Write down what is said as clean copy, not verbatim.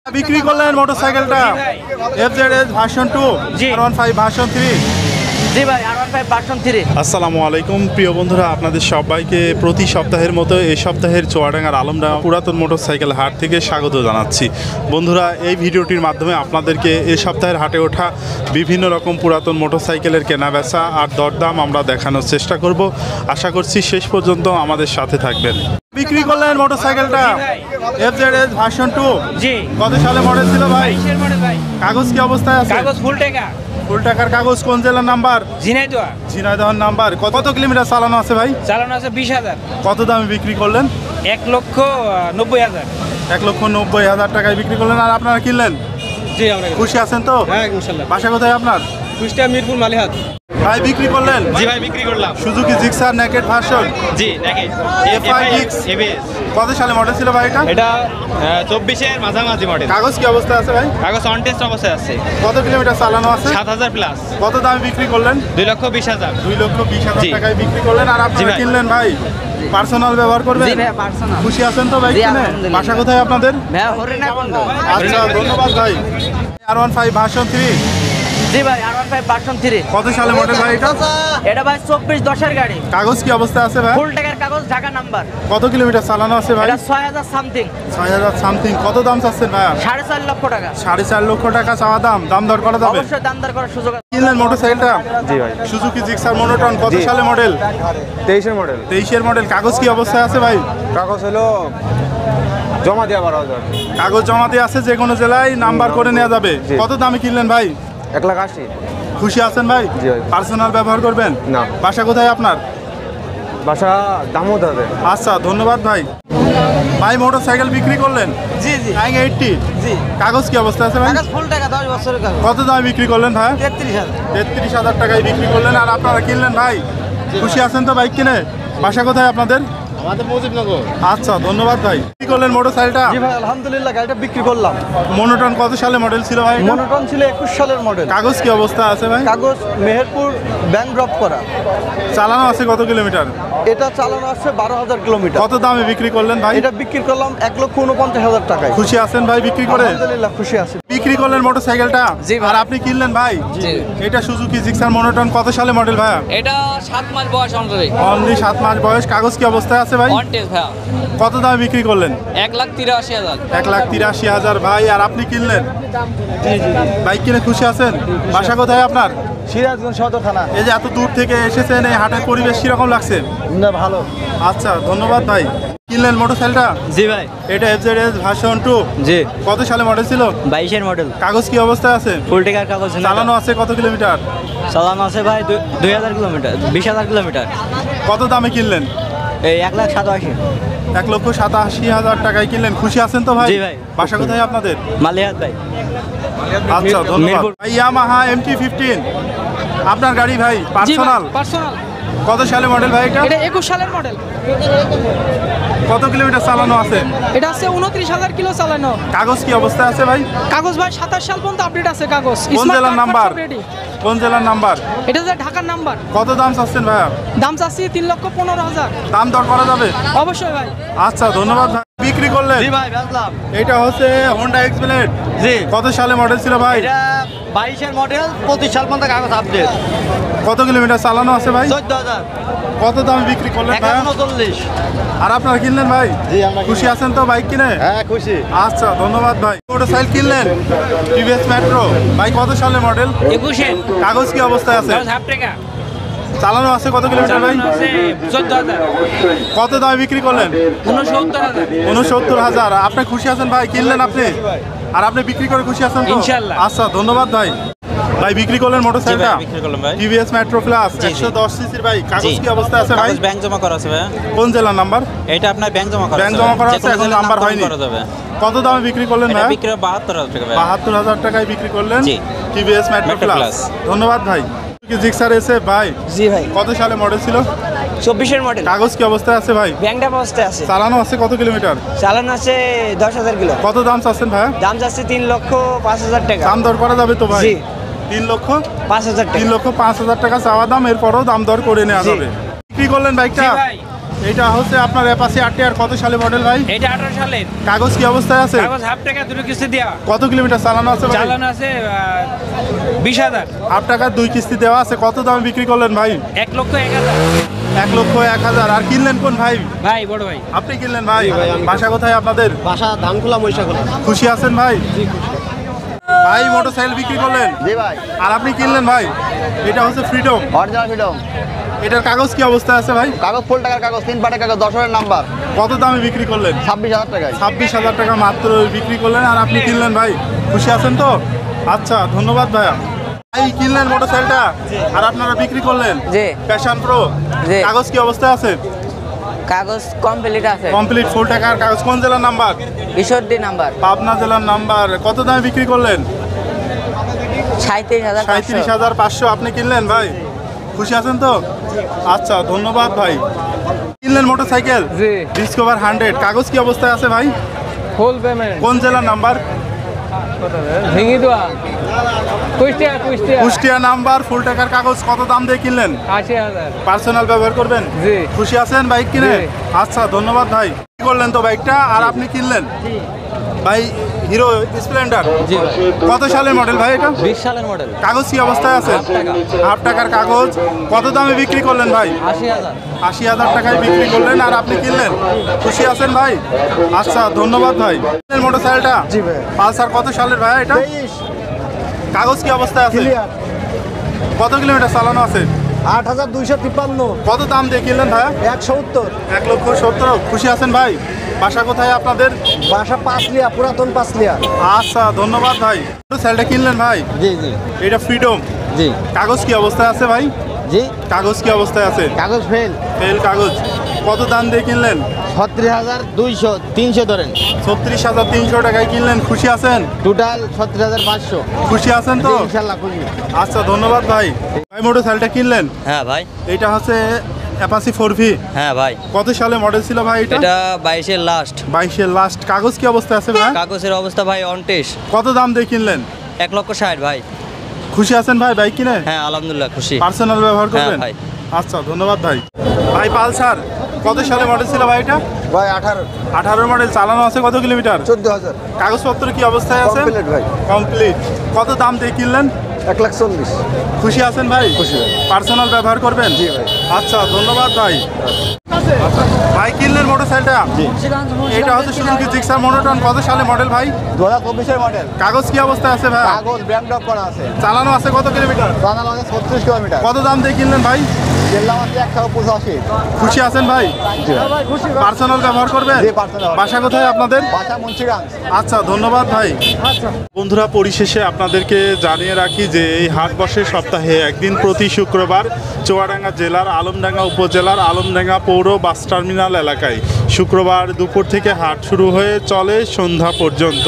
বিক্রি করলেন মোটরসাইকেলটা FZS version 2 R15 version 3। জি ভাই R15 ভার্সন 3। আসসালামু আলাইকুম প্রিয় বন্ধুরা, আপনাদের সবাইকে প্রতি সপ্তাহের মতো এই সপ্তাহের চুয়াডাঙ্গার আলমডাঙ্গা পুরাতন মোটরসাইকেল হাট থেকে স্বাগত জানাচ্ছি। বন্ধুরা, এই ভিডিওটির মাধ্যমে আপনাদেরকে এই সপ্তাহের হাটে ওঠা বিভিন্ন রকম পুরাতন মোটরসাইকেলের কেনাবেচা আর দরদাম আমরা দেখানোর চেষ্টা করব। আশা করছি শেষ পর্যন্ত আমাদের সাথে থাকবেন। বিক্রি করলেন মোটরসাইকেলটা এফজেডএস ভার্সন 2। জি। কত সালে মডেল ছিল ভাই? 22 এর মডেল ভাই। কাগজ কি অবস্থায় আছে? কাগজ ফুল টাকা। ফুল টাকার কাগজ। কোন জেলার নাম্বার? ঝিনাইদহ। ঝিনাইদহের নাম্বার। কত কিলোমিটার চালানো আছে ভাই? চালানো আছে 20,000। কত দামে বিক্রি করলেন? 1,90,000। 1,90,000 টাকায় বিক্রি করলেন। আর আপনারা কিনলেন? জি আমরা খুশি আছেন তো? হ্যাঁ ইনশাআল্লাহ। বাসা কোথায় আপনার? কুষ্টিয়া মিরপুর মালিহাট। ভাই বিক্রি করলেন? জি ভাই বিক্রি করলাম। Suzuki Gixxer naked version. জি নাকি FIX। এবিএস। কত সালে মডেল ছিল ভাই এটা? এটা 24 এর মাঝামাঝি মডেল। কাগজ কি অবস্থায় আছে ভাই? কাগজ অন টেস্ট অবস্থায় আছে। কত কিলোমিটার চালানো আছে? 7,000 প্লাস। কত দামে বিক্রি করলেন? 2,20,000। 2,20,000 জি। টাকায় বিক্রি করলেন। আর জি আপনারা ভাই। কিনলেন ভাই? পার্সোনাল ব্যবহার করবেন? জি ভাই পার্সোনাল। খুশি আছেন তো ভাই জি, কিনে? আলহামদুলিল্লাহ। বাসা কোথায় আপনাদের? ভাই হরিণা কোন্ড। আচ্ছা, ধন্যবাদ ভাই। R15 version 3। জি ভাই R15 ভার্সন 3। কত সালে মডেল ভাই এটা? এটা ভাই 24-10 এর গাড়ি। কাগজ কি অবস্থায় আছে ভাই? ফুল টাকার কাগজ, ঢাকা নাম্বার। কত কিলোমিটার চালানো আছে ভাই? এটা 6,000 সামথিং। 6,000 সামথিং। কত দাম চাচ্ছেন ভাই? 4.5 লক্ষ টাকা। 4.5 লক্ষ টাকা চাওয়া দাম। দাম দর করা যাবে? অবশ্যই দাম দর করার সুযোগ আছে। কিনলেন মোটরসাইকেলটা? জি ভাই। Suzuki Gixxer monotone. কত সালে মডেল? 23 এর মডেল। 23 এর মডেল। কাগজ কি অবস্থায় আছে ভাই? কাগজ হলো জমা দেওয়া 12,000। কাগজ জমাতে আছে, যে কোনো জেলায় নাম্বার করে নেওয়া যাবে। জি। কত দামে কিনলেন ভাই? 1,80,000। খুশি আছেন ভাই? জি ভাই। পার্সোনাল ব্যবহার করবেন? না। বাসা কোথায় আপনার? বাসা দামোদরে। আচ্ছা, ধন্যবাদ ভাই। ভাই মোটরসাইকেল বিক্রি করলেন? জি জি 980। জি। কাগজ কি অবস্থা আছে ভাই? কাগজ ফুল টাকা 10 বছরের কাগজ। কত দামে বিক্রি করলেন ভাই? 33,000। 33,000 টাকায় বিক্রি করলেন। আর আপনারা কিনলেন ভাই? খুশি আছেন তো বাইক কিনে? বাসা কোথায় আপনাদের? আমাদের মুজিবনগর। আচ্ছা, ধন্যবাদ ভাই। কি করলেন মোটরসাইকেলটা? জি ভাই আলহামদুলিল্লাহ গাড়িটা বিক্রি করলাম। মনোটন কত সালে মডেল ছিল ভাই এটা? মনোটন ছিল 21 সালের মডেল। কাগজ কি অবস্থা আছে ভাই? কাগজ মেহেরপুর ব্যাংক ড্রপ করা। চালানো আছে কত কিলোমিটার? এটা চালানো আছে 12,000 কিলোমিটার। কত দামে বিক্রি করলেন ভাই? এটা বিক্রি করলাম 1,49,000 টাকায়। খুশি আছেন ভাই বিক্রি করে? আলহামদুলিল্লাহ খুশি আছি। বিক্রি করলেন মোটরসাইকেলটা? জি ভাই। আর আপনি কিনলেন ভাই? জি। এটা সুজুকি জিক্সার মনোটন। কত সালে মডেল ভাই? এটা 7 মাস বয়স অন্তরে। অনলি 7 মাস বয়স। কাগজ কি অবস্থায় আছে ভাই? অন টেস্ট ভাই। কত দামে বিক্রি করলেন? 1,83,000। 1,83,000 ভাই। আর আপনি কিনলেন? বাইক কিনে খুশি আছেন? বাসা কোথায় আপনার? সিরাজগঞ্জ সদর থানা। এই যে এত দূর থেকে এসেছেন, এই হাটের পরিবেশ কিরকম লাগছে? না ভালো। আচ্ছা, ধন্যবাদ ভাই। কিনলেন মোটরসাইকেলটা? জি ভাই। এটা এফজেডএস ভার্সন 2। জি। কত সালে মডেল ছিল? 22 এর মডেল। কাগজ কি অবস্থায় আছে? ফুল টাকার কাগজ। চালানো আছে কত কিলোমিটার? চালানো আছে ভাই 2,000 কিলোমিটার, 20,000 কিলোমিটার। কত দামে কিনলেন? এই 1,87,000। 1,87,000 টাকায় কিনলেন। খুশি আছেন তো ভাই? জি ভাই। বাসা কোথায় আপনাদের? মালিহাট ভাই। আচ্ছা, ধন্যবাদ মিরপুর। ভাই। ইয়ামাহা MT-15 আপনার গাড়ি ভাই? পার্সোনাল। পার্সোনাল। কত সালে মডেল ভাই এটা? এটা 21 সালের মডেল। কত কিলোমিটার চালানো আছে? এটা আছে 29,000 কিলো চালানো। কাগজ কি অবস্থায় আছে ভাই? কাগজ ভাই 27 সাল পর্যন্ত আপডেট আছে কাগজ। কোন Smart জেলার card নাম্বার? সব ready। কোন জেলার নাম্বার? এটা যে ঢাকার নাম্বার। কত দাম চাচ্ছেন ভাইয়া? দাম চাচ্ছি 3,15,000। দাম দর করা যাবে? অবশ্যই ভাই। আচ্ছা, ধন্যবাদ ভাই। বিক্রি করলেন? জি ভাই বেচলাম। এটা হচ্ছে হোন্ডা এক্সপ্লেনেড। জি। কত সালে মডেল ছিল ভাই? এটা 22 এর মডেল, 25 সাল পর্যন্ত কাগজ আপডেট। কত কিলোমিটার চালানো আছে ভাই? 14,000। কত দামে বিক্রি করলেন ভাই? 1,39। আর আপনারা কিনলেন ভাই? জি আমরা খুশি আছেন তো বাইক কিনে? হ্যাঁ খুশি। আচ্ছা, ধন্যবাদ ভাই। মোটরসাইকেল কিনলেন টিভিএস মেট্রো। ভাই কত সালে মডেল? 21 এর। কাগজ কি অবস্থায় আছে? কাগজ হাফ টাকা। চালানো আছে কত কিলোমিটার ভাই? চালানো আছে 14,000। কত দামে বিক্রি করলেন? 69,000। 69,000। আপনি খুশি আছেন ভাই? কিনলেন আপনি? আর আপনি বিক্রি করে খুশি আছেন তো? ইনশাআল্লাহ। আচ্ছা, ধন্যবাদ ভাই। ভাই বিক্রি করলেন মোটরসাইকেলটা? বিক্রি করলাম ভাই। টিভিএস মেট্রো প্লাস 110 সিসির ভাই। কাগজ কি অবস্থায় আছে ভাই? কাগজ ব্যাংক জমা করা আছে ভাই। কোন জেলার নাম্বার? এটা আপনার ব্যাংক জমা করা আছে। ব্যাংক জমা করা আছে, যে কোনো এখন জেলার নাম্বার নাম হয়নি। করা যাবে। কত দামে বিক্রি করলেন এটা ভাই? বিক্রি 72,000 টাকা ভাই। 72,000 টাকায় বিক্রি করলেন জি। TVS Metro Metro Plus. Plus. ধন্যবাদ ভাই। জিক্সার এসে ভাই জি ভাই। কত সালে মডেল ছিল? 24 এর মডেল। কাগজ কি অবস্থায় আছে ভাই? ব্যাংকটা অবস্থায় আছে। চালানো আছে কত কিলোমিটার? চালানো আছে 10,000 কিলো। কত দাম চাচ্ছেন ভাই? দাম যাচ্ছে 3,05,000 টাকা। দাম দর করা যাবে তো ভাই? জি। 3,05,000 টাকা। 3,05,000 টাকা চাওয়া দাম, এরপরও দাম দর করে নেওয়া জি। যাবে। বিক্রি করলেন বাইকটা? জি ভাই। এটা হচ্ছে আপনার অ্যাপাসি আর কত সালে মডেল ভাই? এটা 18 সালের কাগজ কি অবস্থায় আছে? কাগজ হাফ টাকা দুটো কিস্তি দেওয়া, কত কিলোমিটার চালানো আছে ভাই? চালানো আছে 20,000। হাফ টাকার 2 কিস্তি দেওয়া আছে। কত দামে বিক্রি করলেন ভাই? 1,01,000। 1,01,000। আর কিনলেন কোন ভাই? ভাই বড় ভাই। আপনি কিনলেন ভাই? বাসা কোথায় আপনাদের? বাসা ধানখোলা মহিষাখোলা। খুশি আছেন ভাই? ভাই মোটরসাইকেল বিক্রি করলেন? জি ভাই, আর আপনি কিনলেন ভাই? এটা হচ্ছে ফ্রিডম। Original freedom. এটার কাগজ কি অবস্থায় আছে ভাই? কাগজ ফুল টাকার কাগজ, 3 পাটের কাগজ, 10 নাম্বার, কত দামে বিক্রি করলেন? 26,000 টাকায়। 26,000 টাকা মাত্র বিক্রি করলেন। আর আপনি কিনলেন ভাই? খুশি আছেন তো? আচ্ছা, ধন্যবাদ ভাইয়া। ভাই কিনলেন মোটরসাইকেলটা আর আপনারা বিক্রি করলেন? জি। Passion Pro. জি। কাগজ কি অবস্থায় আছে? কাগজ কমপ্লিট আছে, কমপ্লিট ফুল টাকার কাগজ। কোন জেলার নাম্বার? ঈশ্বরদী নাম্বার। পাবনা জেলার নাম্বার। কত দামে বিক্রি করলেন? 37,500। 37,500। আপনি কিনলেন ভাই? খুশি আছেন তো? আচ্ছা, ধন্যবাদ ভাই। কিনলেন মোটরসাইকেল? জি। ডিসকভার 100। কাগজ কি অবস্থায় আছে ভাই? Full payment. কোন জেলার নাম্বার? ভেঙে দেওয়া, কুষ্টিয়া। কুষ্টিয়া নাম্বার। ফুল টাকার কাগজ। কত দাম দিয়ে কিনলেন? 80,000। পার্সোনাল ব্যবহার করবেন? জি। খুশি আছেন বাইক কিনে? জি। আচ্ছা, ধন্যবাদ ভাই। কি করলেন তো বাইকটা আর আপনি কিনলেন? ভাই হিরো স্প্লেন্ডার। জি ভাই। কত সালের মডেল ভাই এটা? 20 সালের মডেল। কাগজ কি অবস্থায় আছে? হাফ টাকার কাগজ। কত দামে বিক্রি করলেন ভাই? 80,000। 80,000 টাকায় বিক্রি করলেন। আর আপনি কিনলেন? খুশি আছেন ভাই? আচ্ছা, ধন্যবাদ ভাই। মোটরসাইকেলটা? জি ভাই। পালসার কত সালের ভাই এটা? কাগজ কি অবস্থায় আছে? কত কিলোমিটার চালানো আছে? 8,253। কত দাম দিয়ে কিনলেন ভাইয়া? 170। 1,70,000। খুশি আছেন ভাই? বাসা কোথায় আপনাদের? বাসা পাঁচলিয়া, পুরাতন পাঁচলিয়া। আচ্ছা, ধন্যবাদ ভাই। মোটরসাইকেলটা কিনলেন ভাই? জি জি এটা ফ্রিডম। জি কাগজ কি অবস্থায় আছে ভাই? জি। কাগজ কি অবস্থায় আছে? কাগজ ফেল। ফেল কাগজ। কত দাম দিয়ে কিনলেন? 36,200, 300 ধরেন। 36,300 টাকায় কিনলেন। খুশি আছেন? টোটাল 37,500। খুশি আছেন তো? ইনশাল্লাহ খুশি। আচ্ছা, ধন্যবাদ ভাই। ভাই মোটরসাইকেলটা কিনলেন? হ্যাঁ ভাই। এটা হচ্ছে অ্যাপাসি 4V। হ্যাঁ ভাই। কত সালে মডেল ছিল ভাই এটা? এটা 22-এর লাস্ট। 22-এর লাস্ট। কাগজ কি অবস্থায় আছে ভাই? কাগজের অবস্থা ভাই অনটেস। কত দাম দিয়ে কিনলেন? 1,60,000 ভাই। খুশি আছেন ভাই বাইক কিনে? হ্যাঁ আলহামদুলিল্লাহ খুশি। পার্সোনাল ব্যবহার করবেন? ভাই। আচ্ছা, ধন্যবাদ ভাই। ভাই পালসার কত সালে মডেল ছিল ভাই এটা? ভাই 18। 18 মডেল। চালানো আছে কত কিলোমিটার? 14,000। কাগজপত্র কি অবস্থায় আছে? কমপ্লিট ভাই। কমপ্লিট। কত দাম দিয়ে কিনলেন? 1,40,000। খুশি আছেন ভাই? খুশি ভাই। পার্সোনাল ব্যবহার করবেন? জি ভাই। আচ্ছা, ধন্যবাদ ভাই। ভাই কিনলেন মোটরসাইকেলটা? এটা হচ্ছে সুজুকি জিক্সার মনোটন। কত সালে মডেল ভাই? 2024 মডেল। কাগজ কি অবস্থায় আছে ভাই? কাগজ ব্র্যান্ড আপ করা আছে। চালানো আছে কত কিলোমিটার? বানানো আছে 36 কিলোমিটার। কত দাম দিয়ে কিনলেন ভাই? জেলা আছে 185। খুশি আছেন ভাই? পার্সোনাল ব্যবহার করবেন? জি, personal। বাসা কোথায় আপনাদের? বাসা মুন্সিগঞ্জ। আচ্ছা, ধন্যবাদ ভাই। বন্ধুরা, পরিশেষে আপনাদেরকে জানিয়ে রাখি যে এই হাট বসে সপ্তাহে একদিন প্রতি শুক্রবার চুয়াডাঙ্গা জেলার আলমডাঙ্গা উপজেলার আলমডাঙ্গা পৌর বাস টার্মিনাল এলাকায়। শুক্রবার দুপুর থেকে হাট শুরু হয়ে চলে সন্ধ্যা পর্যন্ত।